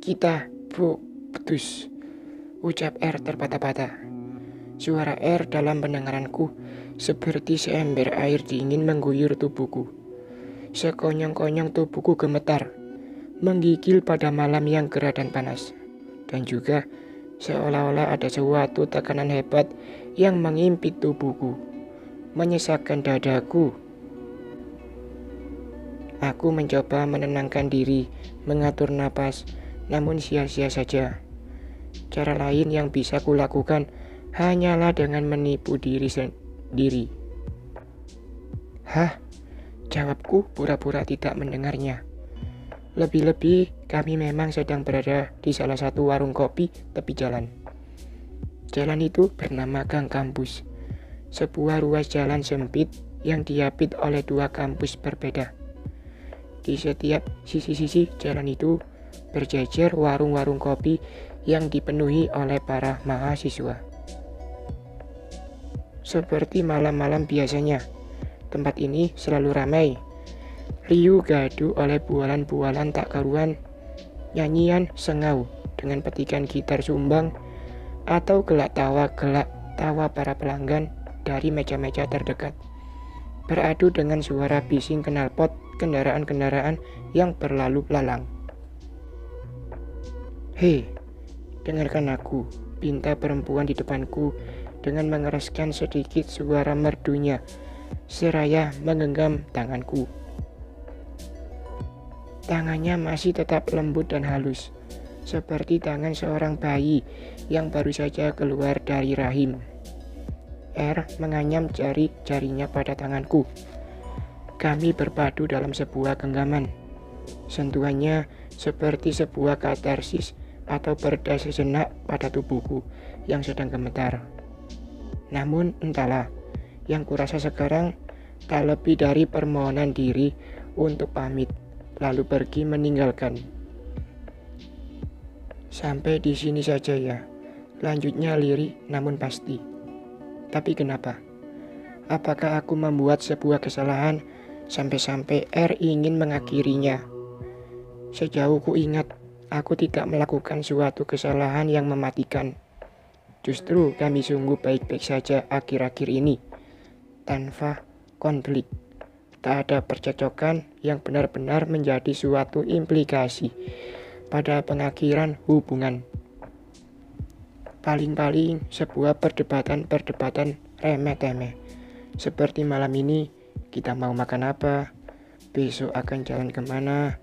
Kita, Bu, putus, ucap R terpatah-patah. Suara R dalam pendengaranku seperti seember air dingin mengguyur tubuhku. Sekonyong-konyong tubuhku gemetar, menggigil pada malam yang gerah dan panas. Dan juga seolah-olah ada suatu tekanan hebat yang mengimpit tubuhku, menyesakkan dadaku. Aku mencoba menenangkan diri, mengatur napas, namun sia-sia saja. Cara lain yang bisa kulakukan hanyalah dengan menipu diri sendiri. Hah? Jawabku pura-pura tidak mendengarnya. Lebih-lebih kami memang sedang berada di salah satu warung kopi tepi jalan. Jalan itu bernama Gang Kampus, sebuah ruas jalan sempit yang diapit oleh dua kampus berbeda. Di setiap sisi-sisi jalan itu berjejer warung-warung kopi yang dipenuhi oleh para mahasiswa. Seperti malam-malam biasanya, tempat ini selalu ramai. Riuh gaduh oleh bualan-bualan tak karuan, nyanyian sengau dengan petikan gitar sumbang, atau gelak tawa para pelanggan dari meja-meja terdekat, beradu dengan suara bising knalpot kendaraan-kendaraan yang berlalu lalang. Hei, dengarkan aku, pinta perempuan di depanku dengan mengeraskan sedikit suara merdunya, seraya menggenggam tanganku. Tangannya masih tetap lembut dan halus, seperti tangan seorang bayi yang baru saja keluar dari rahim. R menganyam jari-jarinya pada tanganku. Kami berpadu dalam sebuah genggaman. Sentuhannya seperti sebuah katarsis atau pereda sejenak pada tubuhku yang sedang gemetar. Namun entahlah, yang kurasa sekarang tak lebih dari permohonan diri untuk pamit, lalu pergi meninggalkan. Sampai di sini saja ya, lanjutnya lirih namun pasti. Tapi kenapa? Apakah aku membuat sebuah kesalahan sampai-sampai R ingin mengakhirinya? Sejauh ku ingat, aku tidak melakukan suatu kesalahan yang mematikan. Justru kami sungguh baik-baik saja akhir-akhir ini, tanpa konflik. Tak ada percecokan yang benar-benar menjadi suatu implikasi pada pengakhiran hubungan. Paling-paling sebuah perdebatan remeh-temeh. Seperti malam ini, kita mau makan apa? Besok akan jalan kemana?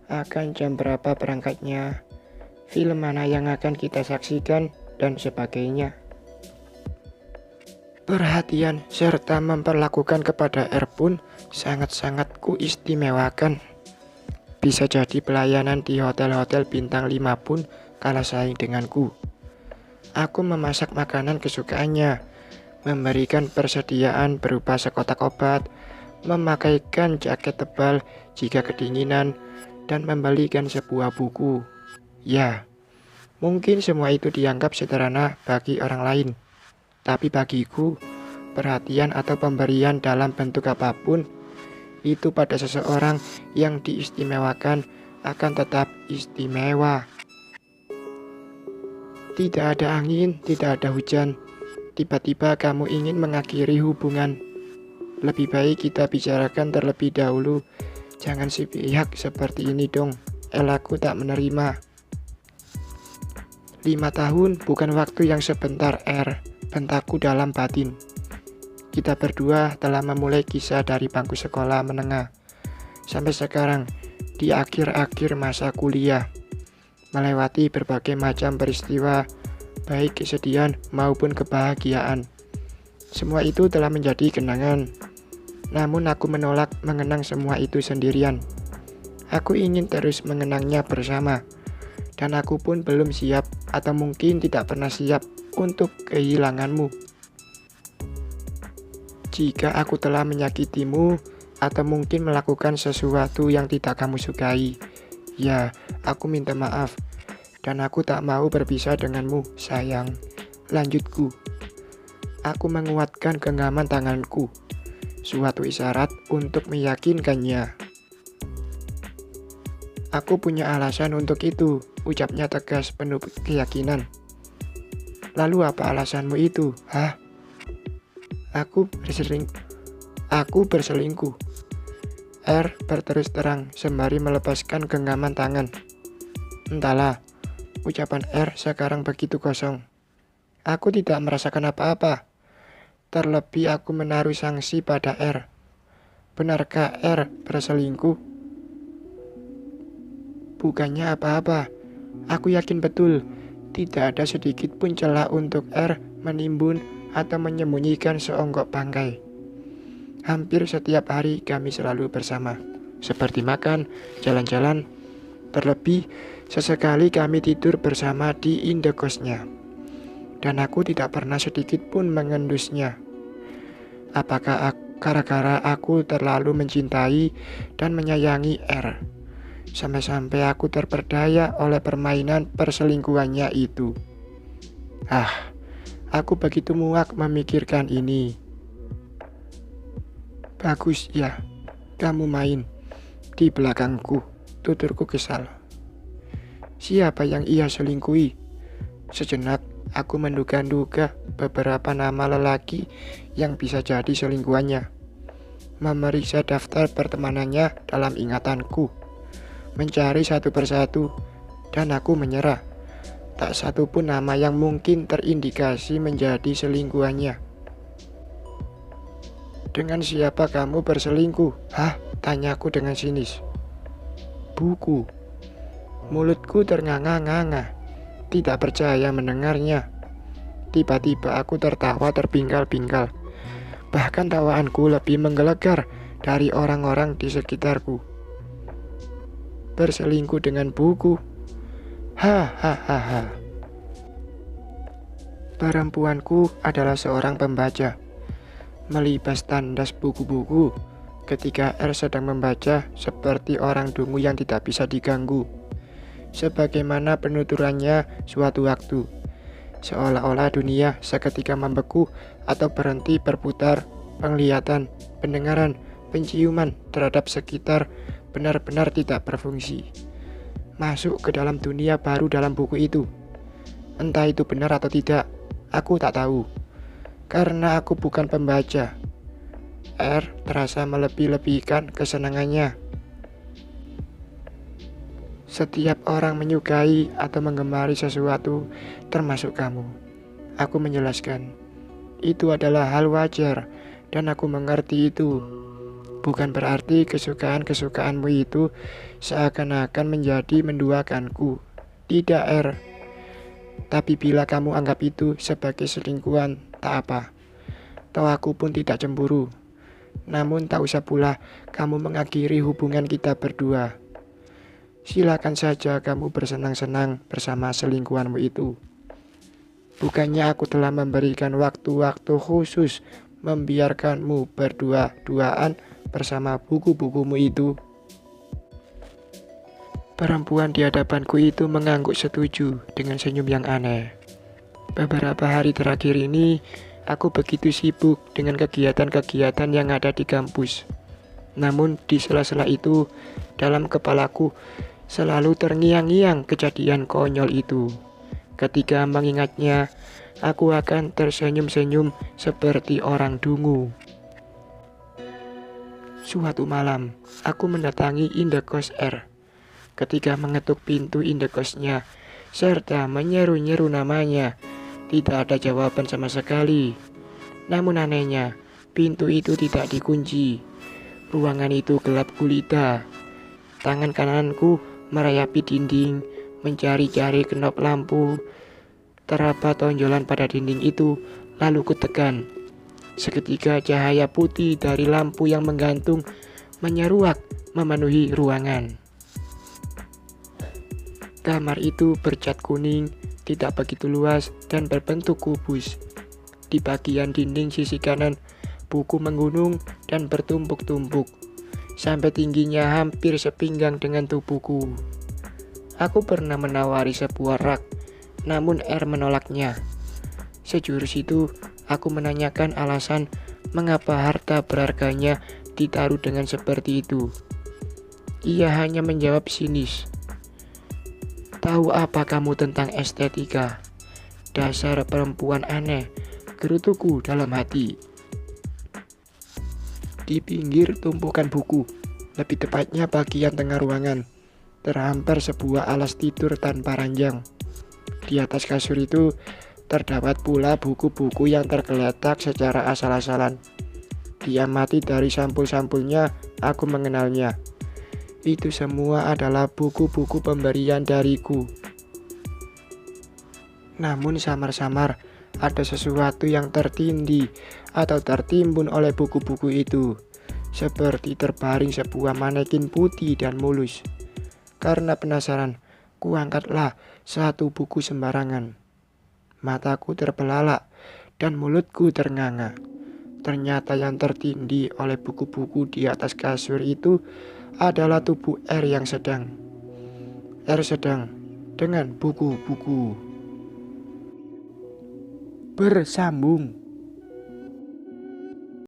Akan jam berapa berangkatnya? Film mana yang akan kita saksikan? Dan sebagainya. Perhatian serta memperlakukan kepada R pun sangat-sangat kuistimewakan. Bisa jadi pelayanan di hotel-hotel bintang 5 pun kalah saing denganku. Aku memasak makanan kesukaannya, memberikan persediaan berupa sekotak obat, memakaikan jaket tebal jika kedinginan, dan membelikan sebuah buku. Ya, mungkin semua itu dianggap sederhana bagi orang lain. Tapi bagiku, perhatian atau pemberian dalam bentuk apapun, itu pada seseorang yang diistimewakan akan tetap istimewa. Tidak ada angin, tidak ada hujan. Tiba-tiba kamu ingin mengakhiri hubungan. Lebih baik kita bicarakan terlebih dahulu. Jangan sepihak seperti ini dong. Aku tak menerima. 5 tahun bukan waktu yang sebentar, R. Bentakku dalam batin. Kita berdua telah memulai kisah dari bangku sekolah menengah sampai sekarang di akhir-akhir masa kuliah, melewati berbagai macam peristiwa, baik kesedihan maupun kebahagiaan. Semua itu telah menjadi kenangan. Namun aku menolak mengenang semua itu sendirian. Aku ingin terus mengenangnya bersama. Dan aku pun belum siap atau mungkin tidak pernah siap untuk kehilanganmu. Jika aku telah menyakitimu atau mungkin melakukan sesuatu yang tidak kamu sukai, ya, aku minta maaf. Dan aku tak mau berpisah denganmu, sayang. Lanjutku. Aku menguatkan genggaman tanganku, suatu isyarat untuk meyakinkannya. Aku punya alasan untuk itu, ucapnya tegas penuh keyakinan. Lalu apa alasanmu itu? Hah? Aku berselingkuh. R berterus terang sembari melepaskan genggaman tangan. Entahlah, ucapan R sekarang begitu kosong. Aku tidak merasakan apa-apa. Terlebih aku menaruh sanksi pada R. Benarkah R berselingkuh? Bukannya apa-apa. Aku yakin betul, tidak ada sedikit pun celah untuk R menimbun atau menyembunyikan seonggok bangkai. Hampir setiap hari kami selalu bersama, seperti makan, jalan-jalan. Terlebih, sesekali kami tidur bersama di indekosnya. Dan aku tidak pernah sedikit pun mengendusnya. Apakah gara-gara aku terlalu mencintai dan menyayangi R? Sampai-sampai aku terperdaya oleh permainan perselingkuhannya itu. Aku begitu muak memikirkan ini. Bagus ya, kamu main di belakangku, tuturku kesal. Siapa yang ia selingkuhi? Sejenak aku menduga-duga beberapa nama lelaki yang bisa jadi selingkuhannya. Memeriksa daftar pertemanannya dalam ingatanku, mencari satu persatu, dan aku menyerah. Tak satu pun nama yang mungkin terindikasi menjadi selingkuhannya. Dengan siapa kamu berselingkuh? Hah? Tanyaku dengan sinis. Buku. Mulutku ternganga-nganga, tidak percaya mendengarnya. Tiba-tiba aku tertawa terpinggal-pinggal. Bahkan tawaanku lebih menggelegar dari orang-orang di sekitarku. Berselingkuh dengan buku. Hahaha. Perempuanku adalah seorang pembaca, melibas tandas buku-buku ketika R sedang membaca seperti orang dungu yang tidak bisa diganggu. Sebagaimana penuturannya suatu waktu, seolah-olah dunia seketika membeku atau berhenti berputar. Penglihatan, pendengaran, penciuman terhadap sekitar benar-benar tidak berfungsi. Masuk ke dalam dunia baru dalam buku itu. Entah itu benar atau tidak, aku tak tahu. Karena aku bukan pembaca. R terasa melebih-lebihkan kesenangannya. Setiap orang menyukai atau menggemari sesuatu, termasuk kamu. Aku menjelaskan. Itu adalah hal wajar, dan aku mengerti itu. Bukan berarti kesukaan-kesukaanmu itu seakan-akan menjadi menduakanku. Tidak, R. Tapi bila kamu anggap itu sebagai selingkuhan, tak apa. Toh aku pun tidak cemburu. Namun tak usah pula kamu mengakhiri hubungan kita berdua. Silakan saja kamu bersenang-senang bersama selingkuhanmu itu. Bukannya aku telah memberikan waktu-waktu khusus membiarkanmu berdua-duaan bersama buku-bukumu itu. Perempuan di hadapanku itu mengangguk setuju dengan senyum yang aneh. Beberapa hari terakhir ini, aku begitu sibuk dengan kegiatan-kegiatan yang ada di kampus. Namun di sela-sela itu, dalam kepalaku selalu terngiang-ngiang kejadian konyol itu. Ketika mengingatnya, aku akan tersenyum-senyum seperti orang dungu. Suatu malam, aku mendatangi indekos R. Ketika mengetuk pintu indekosnya, serta menyeru-nyeru namanya, tidak ada jawaban sama sekali. Namun anehnya, pintu itu tidak dikunci. Ruangan itu gelap gulita. Tangan kananku merayapi dinding, mencari-cari knop lampu. Teraba tonjolan pada dinding itu, lalu kutekan. Seketika cahaya putih dari lampu yang menggantung menyeruak memenuhi ruangan. Kamar itu bercat kuning, tidak begitu luas dan berbentuk kubus. Di bagian dinding sisi kanan, buku menggunung dan bertumpuk-tumpuk, sampai tingginya hampir sepinggang dengan tubuhku. Aku pernah menawari sebuah rak, namun R menolaknya. Sejurus itu, aku menanyakan alasan mengapa harta berharganya ditaruh dengan seperti itu. Ia hanya menjawab sinis. Tahu apa kamu tentang estetika? Dasar perempuan aneh, gerutuku dalam hati. Di pinggir tumpukan buku, lebih tepatnya bagian tengah ruangan, terhampar sebuah alas tidur tanpa ranjang. Di atas kasur itu terdapat pula buku-buku yang tergeletak secara asal-asalan. Diamati dari sampul-sampulnya, aku mengenalnya. Itu semua adalah buku-buku pemberian dariku. Namun samar-samar ada sesuatu yang tertindih atau tertimbun oleh buku-buku itu, seperti terbaring sebuah manekin putih dan mulus. Karena penasaran, kuangkatlah satu buku sembarangan. Mataku terbelalak dan mulutku ternganga. Ternyata yang tertindih oleh buku-buku di atas kasur itu adalah tubuh R yang sedang. R sedang dengan buku-buku bersambung.